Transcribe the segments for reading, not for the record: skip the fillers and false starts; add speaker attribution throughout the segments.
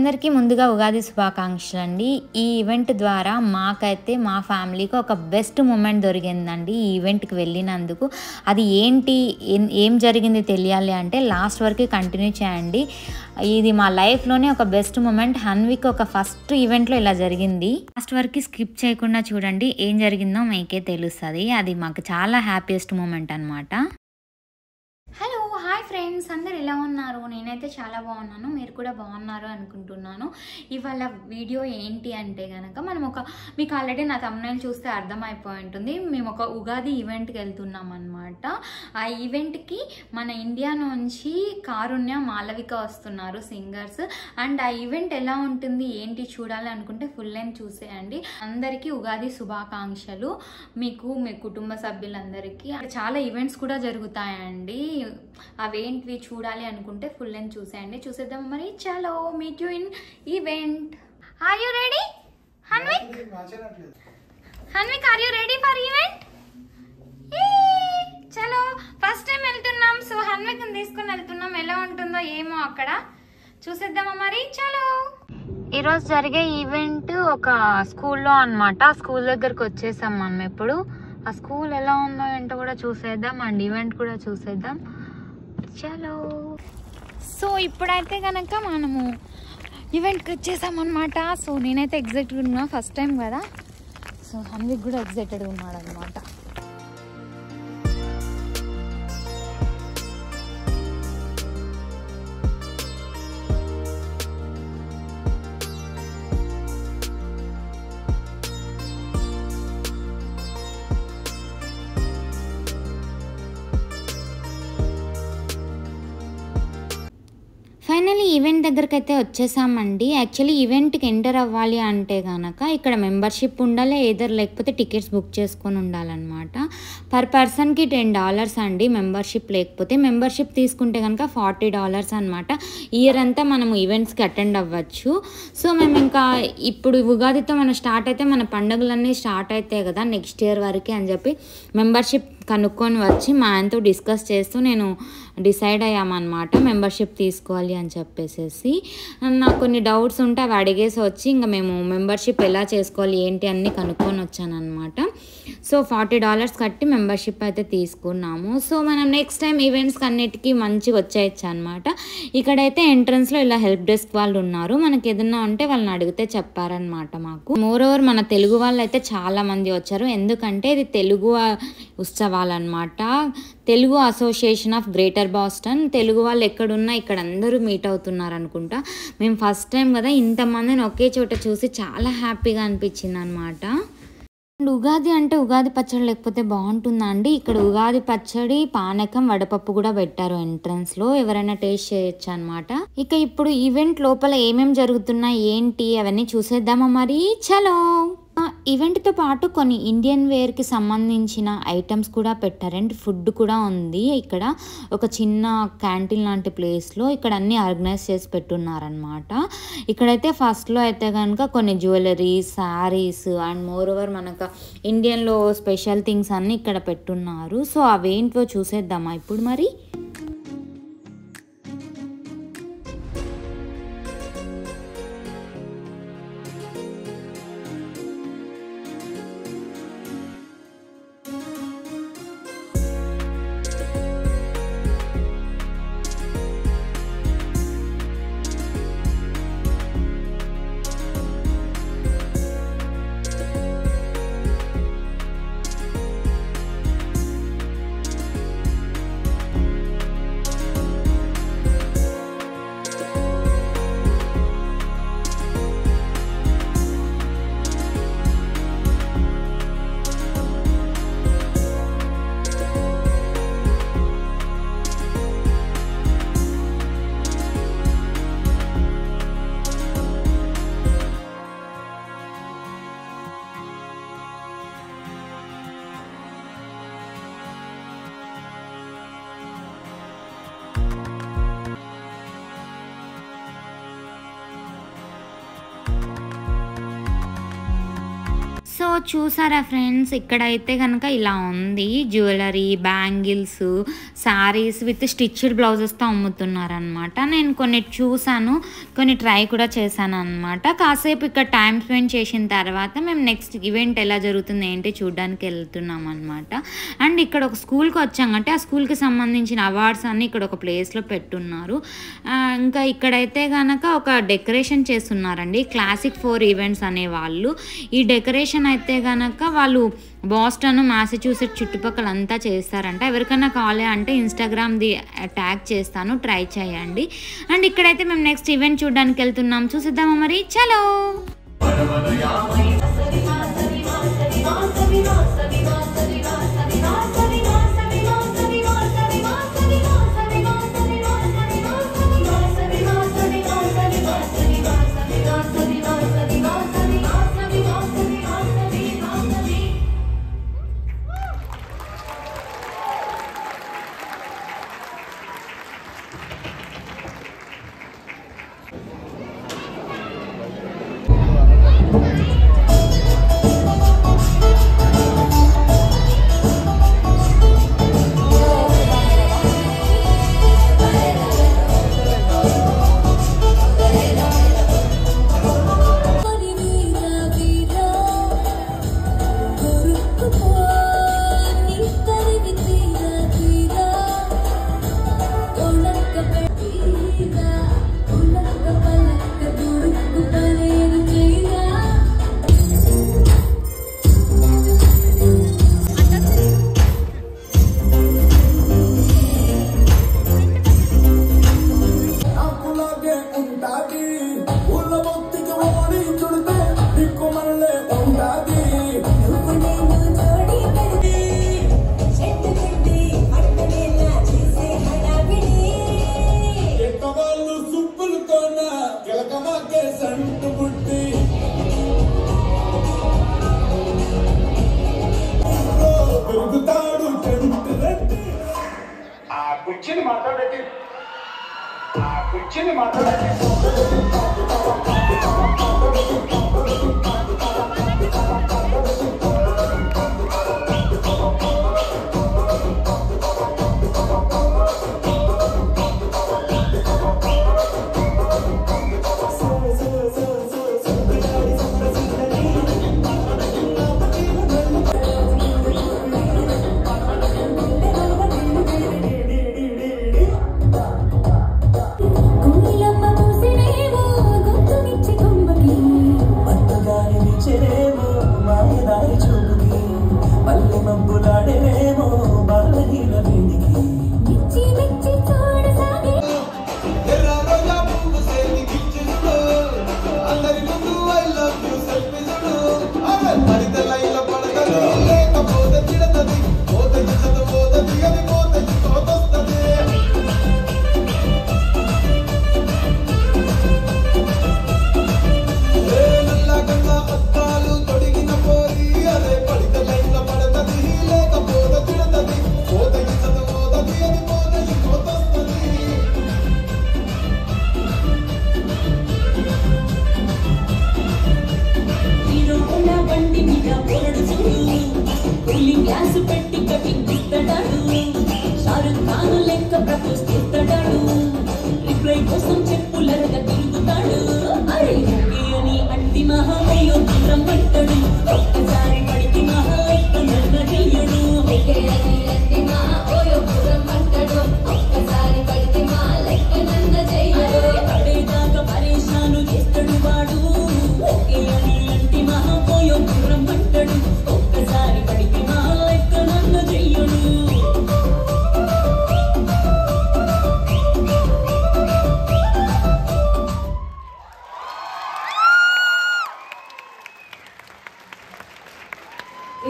Speaker 1: అందరికీ ముందుగా ఉగాది శుభాకాంక్షలు అండి. ఈ ఈవెంట్ ద్వారా మాకైతే మా ఫ్యామిలీకి ఒక బెస్ట్ మూమెంట్ దొరికిందండి. ఈ ఈవెంట్కి వెళ్ళినందుకు అది ఏంటి ఏం జరిగింది తెలియాలి అంటే లాస్ట్ వరకు కంటిన్యూ చేయండి. ఇది మా లైఫ్లోనే ఒక బెస్ట్ మూమెంట్. హన్విక్ ఒక ఫస్ట్ ఈవెంట్లో ఇలా జరిగింది. లాస్ట్ వరకు స్కిప్ చేయకుండా చూడండి, ఏం జరిగిందో మీకే తెలుస్తుంది. అది మాకు చాలా హ్యాపీయెస్ట్ మూమెంట్ అనమాట. హలో, హాయ్ ఫ్రెండ్స్, అందరు ఎలా ఉన్నారు? నేనైతే చాలా బాగున్నాను, మీరు కూడా బాగున్నారు అనుకుంటున్నాను. ఇవాళ వీడియో ఏంటి అంటే కనుక మీకు ఆల్రెడీ నా thumbnail చూస్తే అర్థమైపోయి ఉంటుంది. మేము ఒక ఉగాది ఈవెంట్కి వెళ్తున్నాం అనమాట. ఆ ఈవెంట్కి మన ఇండియా నుంచి కారుణ్య, మాలవిక వస్తున్నారు సింగర్స్. అండ్ ఆ ఈవెంట్ ఎలా ఉంటుంది ఏంటి చూడాలి అనుకుంటే ఫుల్ లెంత్ చూసేయండి. అందరికీ ఉగాది శుభాకాంక్షలు, మీకు మీ కుటుంబ సభ్యులందరికీ. చాలా ఈవెంట్స్ కూడా జరుగుతాయండి, అవేంటివి చూడాలి అనుకుంటే ఫుల్ లెంత్ చూసేయండి. చూసేద్దాం మరి. చలో, meet you in event. Are you ready Hanvik? Hanvik, are you ready for event? చలో, ఫస్ట్ టైం వెళ్తున్నాం, సో హన్విక్ తీసుకుని వెళ్తున్నాం. ఎలా ఉంటుందో ఏమో అక్కడ చూసేద్దామా మరి. చలో, ఈరోజు జరిగే ఈవెంట్ ఒక స్కూల్లో అనమాట. స్కూల్ దగ్గరకు వచ్చేసాం మనం. ఇప్పుడు ఆ స్కూల్ ఎలా ఉందో ఏంటో కూడా చూసేద్దాం, అండ్ ఈవెంట్ కూడా చూసేద్దాం. చలో, సో ఇప్పుడైతే కనుక మనము ఈవెంట్కి వచ్చేసాం అనమాట. సో నేనైతే ఎగ్జైటెడ్ ఉన్నా, ఫస్ట్ టైం కదా. సో హన్విక్ కూడా ఎగ్జైటెడ్ ఉన్నాడు అనమాట. ఫైనల్లీ ఈవెంట్ దగ్గరికి అయితే వచ్చేసామండి. యాక్చువల్లీ ఈవెంట్కి ఎంటర్ అవ్వాలి అంటే కనుక ఇక్కడ మెంబర్షిప్ ఉండాలి, లేకపోతే టికెట్స్ బుక్ చేసుకొని ఉండాలన్నమాట. పర్ పర్సన్కి $10 అండి మెంబర్షిప్. లేకపోతే మెంబర్షిప్ తీసుకుంటే కనుక $40 అనమాట. ఇయర్ అంతా మనము ఈవెంట్స్కి అటెండ్ అవ్వచ్చు. సో మేము ఇంకా ఇప్పుడు ఉగాదితో స్టార్ట్ అయితే మన పండుగలన్నీ స్టార్ట్ అవుతాయి కదా నెక్స్ట్ ఇయర్ వరకు అని చెప్పి మెంబర్షిప్ కనుక్కొని వచ్చి మా ఆయనతో డిస్కస్ చేస్తూ నేను డిసైడ్ అయ్యామన్నమాట మెంబర్షిప్ తీసుకోవాలి అని చెప్పేసి. నాకు కొన్ని డౌట్స్ ఉంటే అవి అడిగేసి వచ్చి ఇంకా మేము మెంబర్షిప్ ఎలా చేసుకోవాలి ఏంటి అన్నీ కనుక్కొని వచ్చానమాట. సో $40 కట్టి మెంబర్షిప్ అయితే తీసుకున్నాము. సో మనం నెక్స్ట్ టైం ఈవెంట్స్కి అన్నిటికీ మంచిగా వచ్చేయచ్చు అనమాట. ఇక్కడైతే ఎంట్రన్స్లో ఇలా హెల్ప్ డెస్క్ వాళ్ళు ఉన్నారు. మనకి ఏదన్నా ఉంటే వాళ్ళని అడిగితే చెప్పారనమాట మాకు. మోరోవర్ మన తెలుగు వాళ్ళు అయితే చాలామంది వచ్చారు, ఎందుకంటే ఇది తెలుగు ఉత్సవాలన్నమాట. Telugu association of greater Boston. Telugu వాళ్ళు ఎక్కడున్నా ఇక్కడ అందరూ మీట్ అవుతున్నారు అనుకుంటా. మేము ఫస్ట్ టైం కదా ఇంతమందిని ఒకే చోట చూసి చాలా హ్యాపీగా అనిపించింది అనమాట. ఉగాది అంటే ఉగాది పచ్చడి లేకపోతే బాగుంటుందా అండి? ఇక్కడ ఉగాది పచ్చడి, పానకం, వడపప్పు కూడా పెట్టారు ఎంట్రన్స్లో, ఎవరైనా టేస్ట్ చేయొచ్చు అనమాట. ఇక ఇప్పుడు ఈవెంట్ లోపల ఏమేమి జరుగుతున్నాయి ఏంటి అవన్నీ చూసేద్దామా మరి. చలో, ఈవెంట్తో పాటు కొన్ని ఇండియన్ వేర్కి సంబంధించిన ఐటమ్స్ కూడా పెట్టారండి. ఫుడ్ కూడా ఉంది ఇక్కడ ఒక చిన్న క్యాంటీన్ లాంటి ప్లేస్లో. ఇక్కడ అన్నీ ఆర్గనైజ్ చేసి పెట్టున్నారనమాట. ఇక్కడైతే ఫస్ట్లో అయితే కనుక కొన్ని jewellery, saris and more over మనకు ఇండియన్లో స్పెషల్ థింగ్స్ అన్నీ ఇక్కడ పెట్టున్నారు. సో అవేంటో చూసేద్దామా ఇప్పుడు మరి. చూసారా ఫ్రెండ్స్, ఇక్కడైతే కనుక ఇలా ఉంది. Jewellery, bangles, saris with stitched బ్లౌజెస్తో అమ్ముతున్నారనమాట. నేను కొన్ని చూసాను, కొన్ని ట్రై కూడా చేశాను అనమాట. కాసేపు ఇక్కడ టైం స్పెండ్ చేసిన తర్వాత మేము నెక్స్ట్ ఈవెంట్ ఎలా జరుగుతుంది ఏంటి చూడడానికి వెళ్తున్నాం అనమాట. అండ్ ఇక్కడ ఒక స్కూల్కి వచ్చామంటే ఆ స్కూల్కి సంబంధించిన అవార్డ్స్ అన్నీ ఇక్కడ ఒక ప్లేస్లో పెట్టున్నారు. ఇంకా ఇక్కడైతే కనుక ఒక డెకరేషన్ చేస్తున్నారండి, క్లాసిక్ 4 ఈవెంట్స్ అనేవాళ్ళు. ఈ డెకరేషన్ అయితే కనుక వాళ్ళు బోస్టన్, మ్యాసచ్యూసెట్స్ చుట్టుపక్కల అంతా చేస్తారంట. ఎవరికైనా కావాలి అంటే ఇన్స్టాగ్రామ్ది ట్యాగ్ చేస్తాను, ట్రై చేయండి. అండ్ ఇక్కడైతే మేము నెక్స్ట్ ఈవెంట్ చూడడానికి వెళ్తున్నాం, చూసిద్దామా మరి. చలో.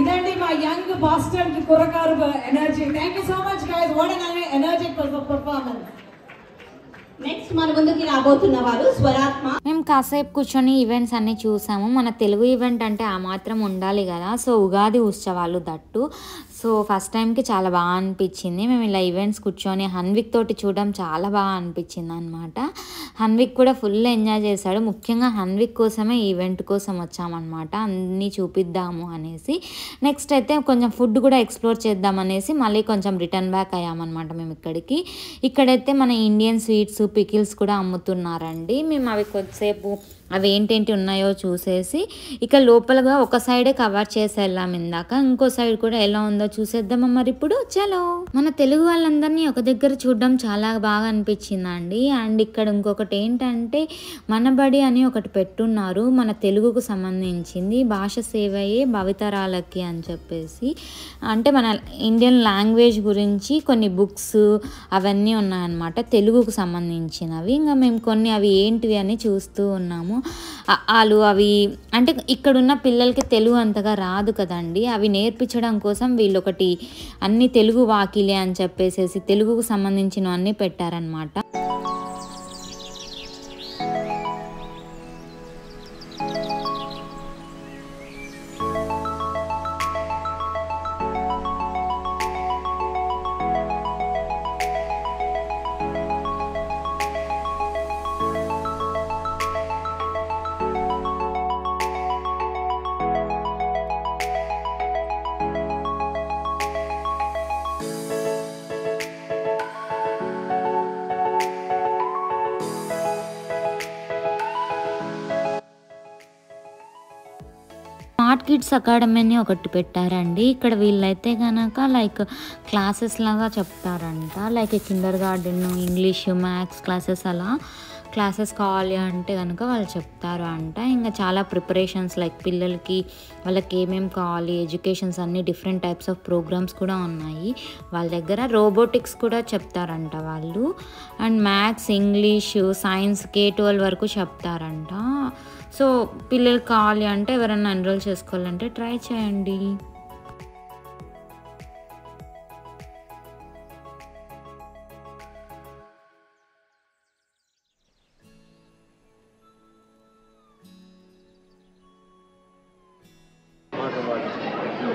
Speaker 2: ఇదండి మా యంగ్ బాస్టన్ కి కుర్రకారు energy. Thank you so much guys, what an energetic performance.
Speaker 3: Next మన ముందుకి రాబోతున్న వారు స్వరాత్మ.
Speaker 1: మేము కాసేపు కూర్చొని ఈవెంట్స్ అన్నీ చూసాము. మన తెలుగు ఈవెంట్ అంటే ఆ మాత్రం ఉండాలి కదా! సో, ఉగాది ఉత్సవాలు దట్టు. సో, ఫస్ట్ టైంకి చాలా బాగా అనిపించింది. మేము ఇలా ఈవెంట్స్ కూర్చొని హన్విక్ తోటి చూడడం చాలా బాగా అనిపించిందనమాట. హన్విక్ కూడా ఫుల్ ఎంజాయ్ చేశాడు. ముఖ్యంగా హన్విక్ కోసమే ఈవెంట్ కోసం వచ్చామన్నమాట. అన్నీ చూపిద్దాము అనేసి. నెక్స్ట్ అయితే కొంచెం ఫుడ్ కూడా ఎక్స్‌ప్లోర్ చేద్దామనేసి మళ్ళీ కొంచెం రిటర్న్ బ్యాక్ అయ్యామన్నమాట మేము ఇక్కడికి. ఇక్కడైతే మన ఇండియన్ స్వీట్స్, పికిల్స్ కూడా అమ్ముతున్నారండి. మేము అవి కొద్దిసేపు అవి ఏంటేంటి ఉన్నాయో చూసేసి ఇక లోపలగా ఒక సైడే కవర్ చేసి వెళ్ళాం ఇందాక. ఇంకో సైడ్ కూడా ఎలా ఉందో చూసేద్దామా మరి ఇప్పుడు. చలో! మన తెలుగు వాళ్ళందరినీ ఒక దగ్గర చూడడం చాలా బాగా అనిపించిందండి. అండ్ ఇక్కడ ఇంకొకటి ఏంటంటే మనబడి అని ఒకటి పెట్టున్నారు. మన తెలుగుకు సంబంధించింది. భాష సేవయే భవితరాలకి అని చెప్పేసి. అంటే మన ఇండియన్ లాంగ్వేజ్ గురించి కొన్ని బుక్స్ అవన్నీ ఉన్నాయన్నమాట తెలుగుకు సంబంధించినవి. ఇంకా మేము కొన్ని అవి ఏంటివి అని చూస్తూ ఉన్నాము. ఆలు అవి అంటే ఇక్కడున్న పిల్లలకి తెలుగు అంతగా రాదు కదండి. అవి నేర్పించడం కోసం వీళ్ళు ఒకటి అన్ని తెలుగు వాకిలే అని చెప్పేసేసి తెలుగుకు సంబంధించినవి అన్నీ పెట్టారనమాట. స్మార్ట్ కిడ్స్ అకాడమీ అని ఒకటి పెట్టారండి. ఇక్కడ వీళ్ళైతే కనుక లైక్ క్లాసెస్ లాగా చెప్తారంట. Like kindergarten, English, maths classes అలా క్లాసెస్ కావాలి అంటే కనుక వాళ్ళు చెప్తారు అంట. ఇంకా చాలా ప్రిపరేషన్స్ లైక్ పిల్లలకి వాళ్ళకి ఏమేమి కావాలి ఎడ్యుకేషన్స్ అన్నీ డిఫరెంట్ టైప్స్ ఆఫ్ ప్రోగ్రామ్స్ కూడా ఉన్నాయి వాళ్ళ దగ్గర. రోబోటిక్స్ కూడా చెప్తారంట వాళ్ళు. And maths, English, science K-12 వరకు చెప్తారంట. సో పిల్లలకి కావాలి అంటే ఎవరైనా ఎన్రోల్ చేసుకోవాలంటే ట్రై చేయండి.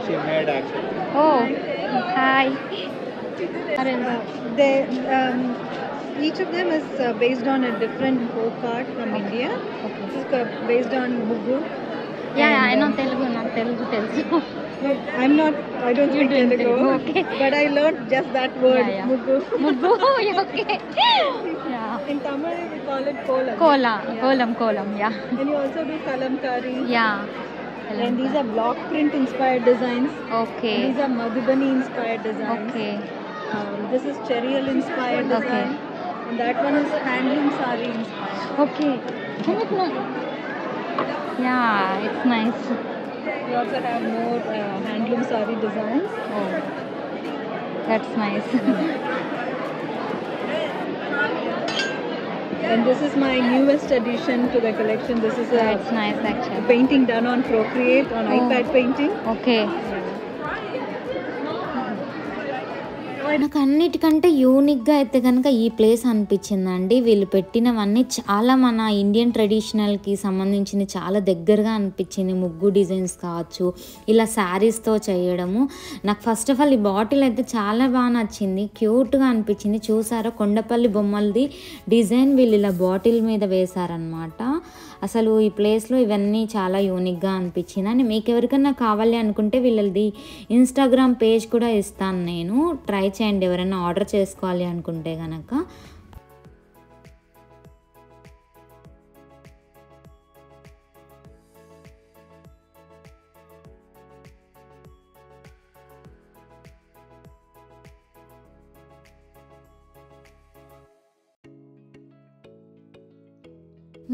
Speaker 3: She made actually.
Speaker 4: Oh, hi.
Speaker 5: They, each of them is based on a different folk art from India. This is based on Mugu.
Speaker 4: Yeah, I know Telugu, not Telugu tells.
Speaker 5: No, I don't speak
Speaker 4: don't
Speaker 5: Telugu,
Speaker 4: Telugu, okay.
Speaker 5: but I learned just that word,
Speaker 4: Yeah, yeah.
Speaker 5: Mugu.
Speaker 4: Mugu, okay. Yeah.
Speaker 5: In Tamil, we call it kolam.
Speaker 4: Kola,
Speaker 5: Yeah.
Speaker 4: kolam, yeah.
Speaker 5: And you also do kalamkari.
Speaker 4: Yeah.
Speaker 5: And these are block print inspired designs.
Speaker 4: Okay.
Speaker 5: And these are Madhubani inspired designs.
Speaker 4: Okay.
Speaker 5: This is Cherryal inspired design. And that one is handloom sari inspired.
Speaker 4: Okay. Yeah, it's nice.
Speaker 5: We also have more handloom sari designs.
Speaker 4: Oh, that's nice.
Speaker 5: And this is my newest addition to the collection. This is
Speaker 4: That's
Speaker 5: a
Speaker 4: nice actually.
Speaker 5: painting done on Procreate, on
Speaker 4: Oh.
Speaker 5: iPad painting.
Speaker 4: Okay.
Speaker 1: నాకు అన్నిటికంటే యూనిక్గా అయితే కనుక ఈ place అనిపించిందండి. వీళ్ళు పెట్టినవన్నీ చాలా మన ఇండియన్ ట్రెడిషనల్కి సంబంధించింది చాలా దగ్గరగా అనిపించింది. ముగ్గు డిజైన్స్ కావచ్చు, ఇలా శారీస్తో చేయడము. నాకు ఫస్ట్ ఆఫ్ ఆల్ ఈ బాటిల్ అయితే చాలా బాగా నచ్చింది, క్యూట్గా అనిపించింది. చూసారా కొండపల్లి బొమ్మలది డిజైన్ వీళ్ళు ఇలా బాటిల్ మీద వేశారనమాట. అసలు ఈ ప్లేస్లో ఇవన్నీ చాలా యూనిక్గా అనిపించింది. అని మీకు ఎవరికైనా కావాలి అనుకుంటే వీళ్ళది ఇన్స్టాగ్రామ్ పేజ్ కూడా ఇస్తాను నేను, ట్రై చేయండి ఎవరైనా ఆర్డర్ చేసుకోవాలి అనుకుంటే కనుక.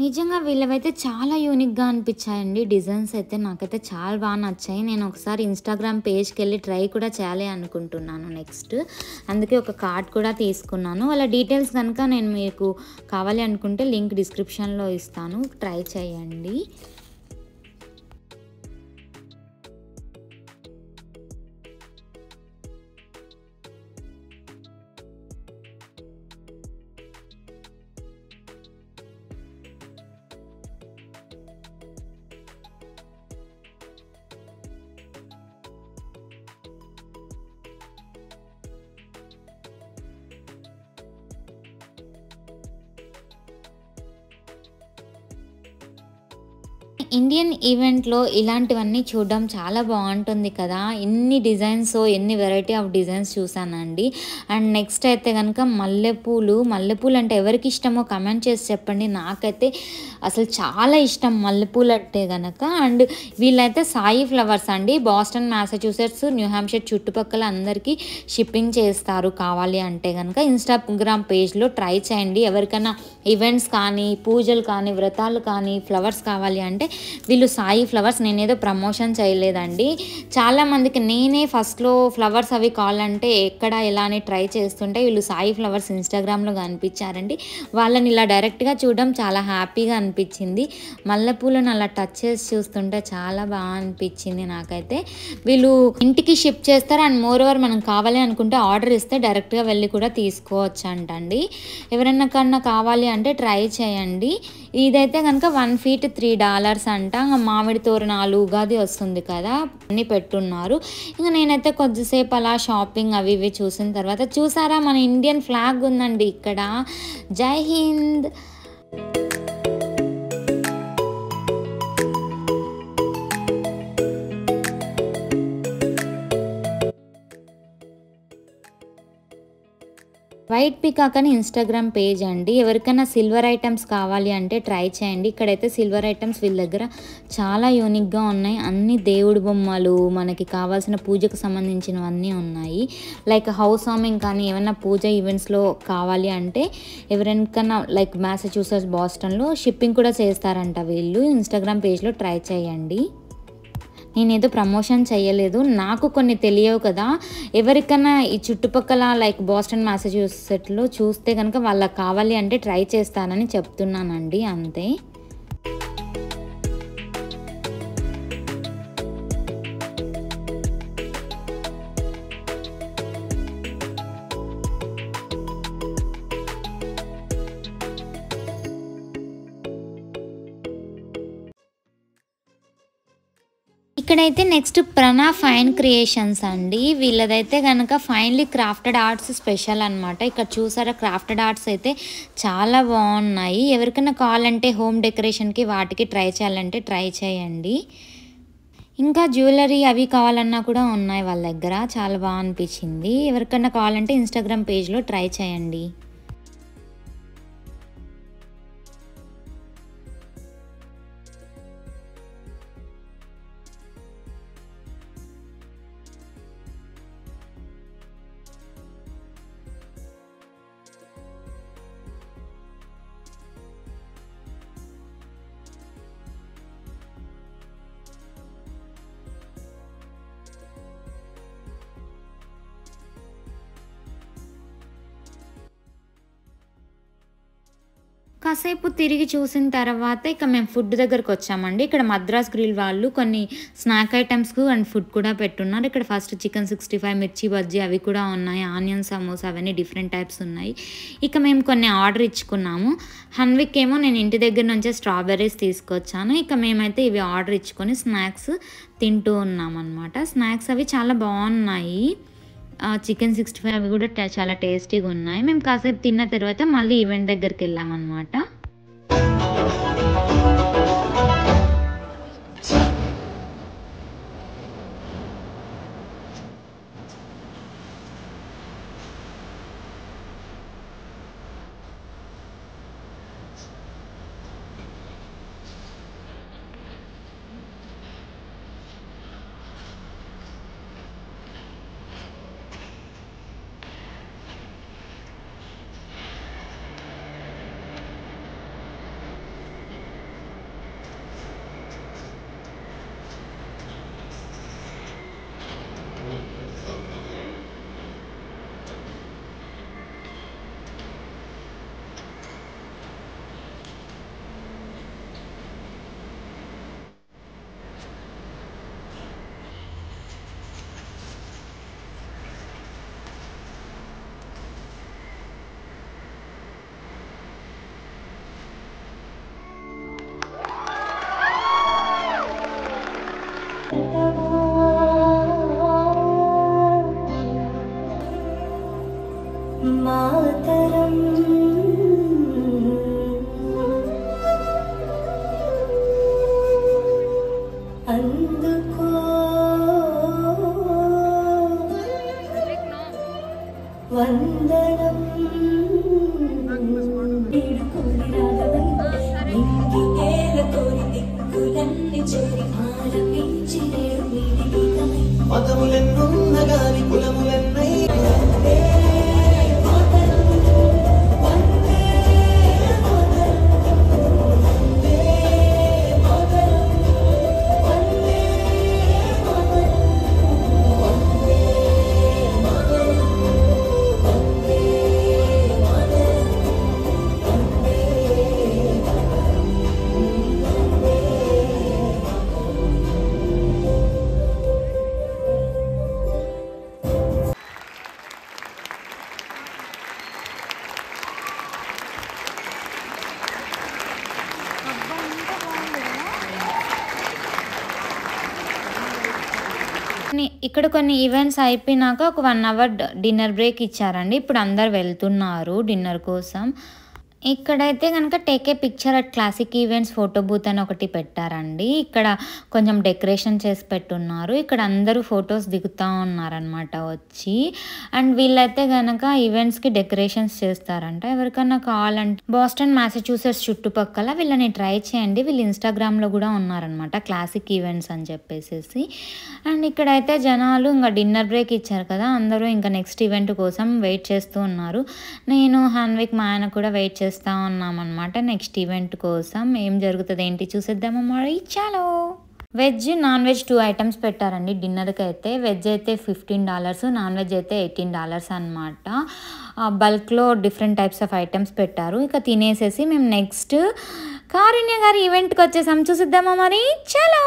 Speaker 1: నిజంగా వీళ్ళవైతే చాలా యూనిక్గా అనిపించాయండి. డిజైన్స్ అయితే నాకైతే చాలా బాగా నచ్చాయి. నేను ఒకసారి ఇన్స్టాగ్రామ్ పేజ్కి వెళ్ళి ట్రై కూడా చేయాలి అనుకుంటున్నాను నెక్స్ట్. అందుకే ఒక కార్డ్ కూడా తీసుకున్నాను. వాళ్ళ డీటెయిల్స్ కనుక నేను మీకు కావాలి అనుకుంటే లింక్ డిస్క్రిప్షన్లో ఇస్తాను, ట్రై చేయండి. ఇండియన్ ఈవెంట్లో ఇలాంటివన్నీ చూడడం చాలా బాగుంటుంది కదా. ఇన్ని డిజైన్స్, ఎన్ని వెరైటీ ఆఫ్ డిజైన్స్ చూసానండి. అండ్ నెక్స్ట్ అయితే కనుక మల్లెపూలు అంటే ఎవరికి ఇష్టమో కమెంట్ చేసి చెప్పండి. నాకైతే అసలు చాలా ఇష్టం మల్లెపూలు అంటే కనుక. అండ్ వీళ్ళైతే సాయి ఫ్లవర్స్ అండి, బాస్టన్, మ్యాసచ్యూసెట్స్, న్యూ హ్యాంప్షైర్ చుట్టుపక్కల అందరికీ షిప్పింగ్ చేస్తారు. కావాలి అంటే కనుక ఇన్స్టాగ్రామ్ పేజ్లో ట్రై చేయండి. ఎవరికైనా ఈవెంట్స్ కానీ, పూజలు కానీ, వ్రతాలు కానీ ఫ్లవర్స్ కావాలి అంటే వీళ్ళు సాయి ఫ్లవర్స్. నేనేదో ప్రమోషన్ చేయలేదండి. చాలామందికి నేనే ఫస్ట్లో ఫ్లవర్స్ అవి కావాలంటే ఎక్కడ ఎలా అని ట్రై చేస్తుంటే వీళ్ళు సాయి ఫ్లవర్స్ ఇన్స్టాగ్రామ్లో కనిపించారండి. వాళ్ళని ఇలా డైరెక్ట్గా చూడడం చాలా హ్యాపీగా అనిపించింది. మల్లెపూలను అలా టచ్ చేసి చూస్తుంటే చాలా బాగా అనిపించింది నాకైతే. వీళ్ళు ఇంటికి షిప్ చేస్తారు. అండ్ మోర్ ఓవర్ మనం కావాలి అనుకుంటే ఆర్డర్ ఇస్తే డైరెక్ట్గా వెళ్ళి కూడా తీసుకోవచ్చు అంటండి. ఎవరైనా కన్నా కావాలి అంటే ట్రై చేయండి. ఇదైతే కనుక 1 feet $3 అంట. మామిడి తోరణాలు, ఉగాది వస్తుంది కదా, అన్నీ పెట్టున్నారు. ఇంకా నేనైతే కొద్దిసేపు అలా షాపింగ్ అవి ఇవి చూసిన తర్వాత చూసారా మన ఇండియన్ ఫ్లాగ్ ఉందండి ఇక్కడ. జై హింద్. వైట్ పీకాక్ అని ఇన్స్టాగ్రామ్ పేజ్ అండి. ఎవరికైనా సిల్వర్ ఐటమ్స్ కావాలి అంటే ట్రై చేయండి. ఇక్కడైతే సిల్వర్ ఐటమ్స్ వీళ్ళ దగ్గర చాలా యూనిక్గా ఉన్నాయి. అన్ని దేవుడి బొమ్మలు, మనకి కావాల్సిన పూజకు సంబంధించినవన్నీ ఉన్నాయి. లైక్ హౌస్ వార్మింగ్ కానీ ఏమైనా పూజ ఈవెంట్స్లో కావాలి అంటే ఎవరికైనా లైక్ మ్యాసచ్యూసెట్స్, బాస్టన్లో షిప్పింగ్ కూడా చేస్తారంట వీళ్ళు. ఇన్స్టాగ్రామ్ పేజ్లో ట్రై చేయండి. నేనేదో ప్రమోషన్ చేయలేదు, నాకు కొన్ని తెలియవు కదా. ఎవరికైనా ఈ చుట్టుపక్కల లైక్ బాస్టన్, మ్యాసచ్యూసెట్స్లో చూస్తే కనుక వాళ్ళకి కావాలి అంటే ట్రై చేస్తానని చెప్తున్నానండి, అంతే. ఇక్కడైతే నెక్స్ట్ ప్రణా ఫైన్ క్రియేషన్స్ అండి. వీళ్ళదైతే కనుక ఫైన్లీ క్రాఫ్టెడ్ ఆర్ట్స్ స్పెషల్ అనమాట. ఇక్కడ చూసారా క్రాఫ్టెడ్ ఆర్ట్స్ అయితే చాలా బాగున్నాయి. ఎవరికైనా కావాలంటే హోమ్ డెకరేషన్కి వాటికి ట్రై చేయాలంటే ట్రై చేయండి. ఇంకా జ్యువెలరీ అవి కావాలన్నా కూడా ఉన్నాయి వాళ్ళ దగ్గర. చాలా బాగా అనిపించింది. ఎవరికైనా కావాలంటే ఇన్స్టాగ్రామ్ పేజ్లో ట్రై చేయండి. కాసేపు తిరిగి చూసిన తర్వాత ఇక మేము ఫుడ్ దగ్గరకు వచ్చామండి. ఇక్కడ మద్రాస్ గ్రిల్ వాళ్ళు కొన్ని స్నాక్ ఐటమ్స్ అండ్ ఫుడ్ కూడా పెట్టున్నారు. ఇక్కడ ఫస్ట్ చికెన్ 65, మిర్చి బజ్జీ అవి కూడా ఉన్నాయి. ఆనియన్ సమోసా అవన్నీ డిఫరెంట్ టైప్స్ ఉన్నాయి. ఇక మేము కొన్ని ఆర్డర్ ఇచ్చుకున్నాము. హన్విక్ ఏమో నేను ఇంటి దగ్గర నుంచే స్ట్రాబెర్రీస్ తీసుకొచ్చాను. ఇక మేమైతే ఇవి ఆర్డర్ ఇచ్చుకొని స్నాక్స్ తింటూ ఉన్నామన్నమాట. స్నాక్స్ అవి చాలా బాగున్నాయి. చికెన్ 65 అవి కూడా చాలా టేస్టీగా ఉన్నాయి. మేము కాసేపు తిన్న తర్వాత మళ్ళీ ఈవెంట్ దగ్గరికి వెళ్ళామన్నమాట.
Speaker 6: మతములెన్నున్న గాని కులములెన్నై
Speaker 1: ఇక్కడ కొన్ని ఈవెంట్స్ అయిపోయినాక ఒక 1 అవర్ డిన్నర్ బ్రేక్ ఇచ్చారండి. ఇప్పుడు అందరు వెళ్తున్నారు డిన్నర్ కోసం. ఇక్కడైతే కనుక take a picture at classic events photo booth అని ఒకటి పెట్టారండి. ఇక్కడ కొంచెం డెకరేషన్ చేసి పెట్టున్నారు. ఇక్కడ అందరూ ఫొటోస్ దిగుతూ ఉన్నారనమాట వచ్చి. అండ్ వీళ్ళైతే కనుక ఈవెంట్స్కి డెకరేషన్స్ చేస్తారంట. ఎవరికన్నా కావాలంటే బాస్టన్ మ్యాసచ్యూసెట్స్ చుట్టుపక్కల వీళ్ళని ట్రై చేయండి. వీళ్ళు ఇన్స్టాగ్రామ్లో కూడా ఉన్నారనమాట క్లాసిక్ ఈవెంట్స్ అని చెప్పేసి. అండ్ ఇక్కడైతే జనాలు ఇంకా డిన్నర్ బ్రేక్ ఇచ్చారు కదా, అందరూ ఇంకా నెక్స్ట్ ఈవెంట్ కోసం వెయిట్ చేస్తూ ఉన్నారు. నేను హాన్విక్ మా ఆయన కూడా వెయిట్ చేస్తూ ఉన్నామన్నమాట నెక్స్ట్ ఈవెంట్ కోసం. ఏం జరుగుతుంది ఏంటి చూసేద్దామా మరి. చాలో వెజ్ నాన్ వెజ్ 2 ఐటమ్స్ పెట్టారండి డిన్నర్కి అయితే. వెజ్ అయితే $15, నాన్ వెజ్ అయితే $18 అనమాట. బల్క్లో డిఫరెంట్ టైప్స్ ఆఫ్ ఐటమ్స్ పెట్టారు. ఇక తినేసేసి మేము నెక్స్ట్ కారుణ్య గారి ఈవెంట్కి వచ్చేసాం. చూసిద్దామా మరి. చలో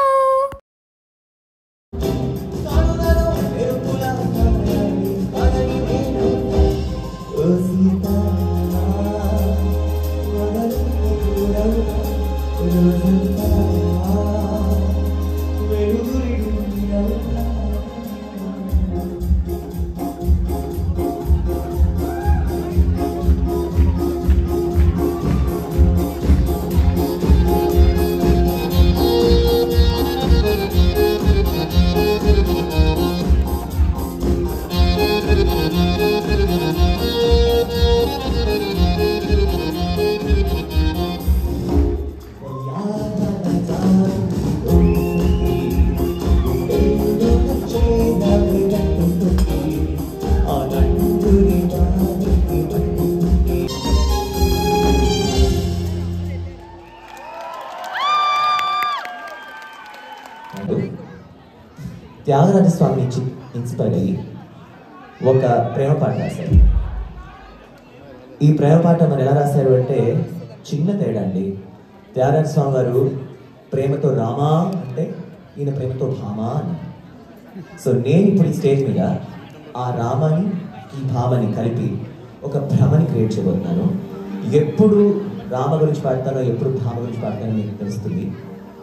Speaker 7: త్యాగరాజ స్వామి నుంచి ఇన్స్పైర్ అయ్యి ఒక ప్రేమ పాట రాశారు. ఈ ప్రేమ పాట మరి ఎలా రాశారు అంటే చిన్న తేడా అండి. త్యాగరాజ స్వామి గారు ప్రేమతో రామా అంటే ఈయన ప్రేమతో భామా అని. సో నేను ఇప్పుడు ఈ స్టేజ్ మీద ఆ రామాని ఈ భామని కలిపి ఒక భ్రమని క్రియేట్ చేయబోతున్నాను. ఎప్పుడు రామ గురించి పాడతానో ఎప్పుడు భామ గురించి పాడతానో మీకు తెలుస్తుంది.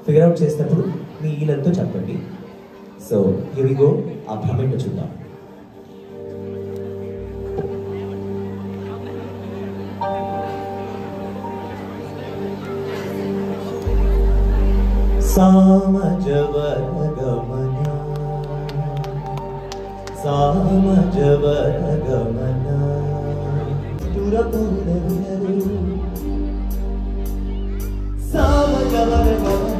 Speaker 7: ఫిగర్ అవుట్ చేసినప్పుడు మీ ఈలతో చెప్పండి. So here we go. ఆ భ్రమ ఏంటో చూద్దాం. సామజవర గమన సామజవర గమన తురపురరు సామజవర గమన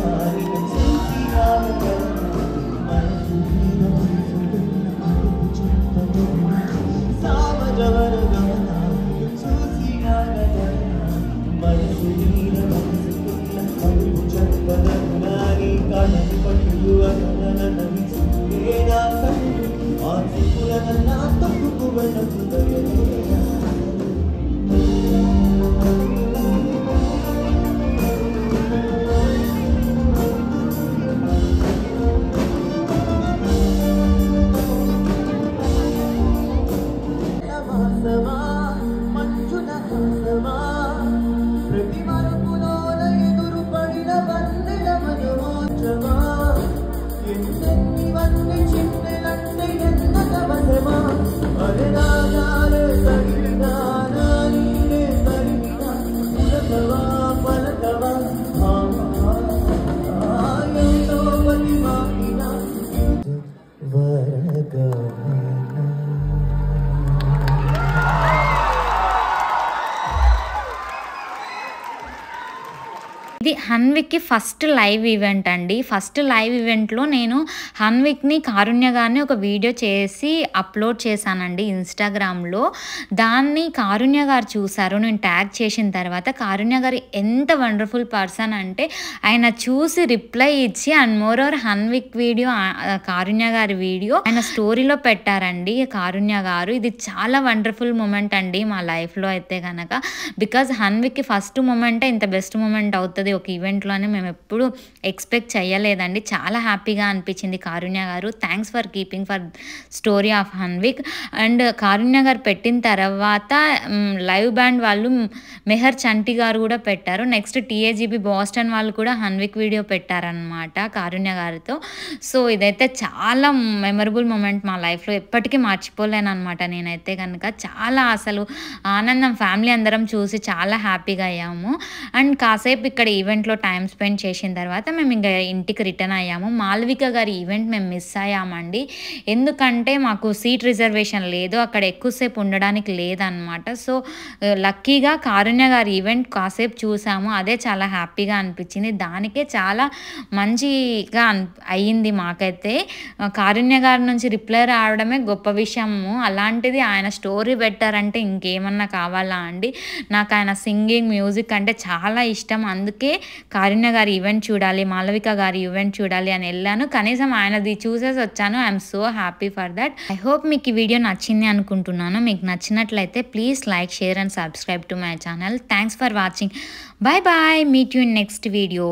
Speaker 1: ఇది హన్విక్కి ఫస్ట్ లైవ్ ఈవెంట్ అండి. ఫస్ట్ లైవ్ ఈవెంట్లో నేను హన్విక్ని కారుణ్య గారిని ఒక వీడియో చేసి అప్లోడ్ చేశానండి ఇన్స్టాగ్రామ్లో. దాన్ని కారుణ్య గారు చూశారు. నేను ట్యాగ్ చేసిన తర్వాత కారుణ్య గారు ఎంత వండర్ఫుల్ పర్సన్ అంటే ఆయన చూసి రిప్లై ఇచ్చి and moreover Hanvik video Karunya గారి వీడియో ఆయన స్టోరీలో పెట్టారండి కారుణ్య గారు. ఇది చాలా వండర్ఫుల్ మూమెంట్ అండి మా లైఫ్లో అయితే కనుక. బికాజ్ హన్విక్కి ఫస్ట్ మూమెంటే ఇంత బెస్ట్ మూమెంట్ అవుతుంది ఒక ఈవెంట్లో అని మేము ఎప్పుడు ఎక్స్పెక్ట్ చేయలేదండి. చాలా హ్యాపీగా అనిపించింది కారుణ్య గారు. Thanks for keeping for story of Hanvik. And Karunya గారు పెట్టిన తర్వాత లైవ్ బ్యాండ్ వాళ్ళు మెహర్ చంటి గారు కూడా పెట్టారు. నెక్స్ట్ టీఏజీబీ బాస్టన్ వాళ్ళు కూడా హన్విక్ వీడియో పెట్టారనమాట కారుణ్య గారితో. సో ఇదైతే చాలా మెమరబుల్ మూమెంట్ మా లైఫ్లో, ఎప్పటికీ మర్చిపోలేను అనమాట నేనైతే కనుక. చాలా అసలు ఆనందం, ఫ్యామిలీ అందరం చూసి చాలా హ్యాపీగా అయ్యాము. అండ్ కాసేపు ఇక్కడ ఈవెంట్లో టైం స్పెండ్ చేసిన తర్వాత మేము ఇంకా ఇంటికి రిటర్న్ అయ్యాము. మాల్విక గారి ఈవెంట్ మేము మిస్ అయ్యామండి. ఎందుకంటే మాకు సీట్ రిజర్వేషన్ లేదు, అక్కడ ఎక్కువసేపు ఉండడానికి లేదనమాట. సో లక్కీగా కారుణ్య గారి ఈవెంట్ కాసేపు చూసాము. అదే చాలా హ్యాపీగా అనిపించింది. దానికే చాలా మంచిగా అయ్యింది మాకైతే. కారుణ్య గారి నుంచి రిప్లై రావడమే గొప్ప విషయము. అలాంటిది ఆయన స్టోరీ పెట్టారంటే ఇంకేమన్నా కావాలా అండి. నాకు ఆయన సింగింగ్, మ్యూజిక్ అంటే చాలా ఇష్టం. అందుకే కారుణ్య గారి ఈవెంట్ చూడాలి, మాలవిక గారి ఈవెంట్ చూడాలి అని వెళ్ళాను. కనీసం ఆయనది చూసేసి వచ్చాను. I'm so happy for that. I hope మీకు ఈ వీడియో నచ్చింది అనుకుంటున్నాను. మీకు నచ్చినట్లయితే please like, share and subscribe to my channel. Thanks for watching. Bye bye. Meet you in next video.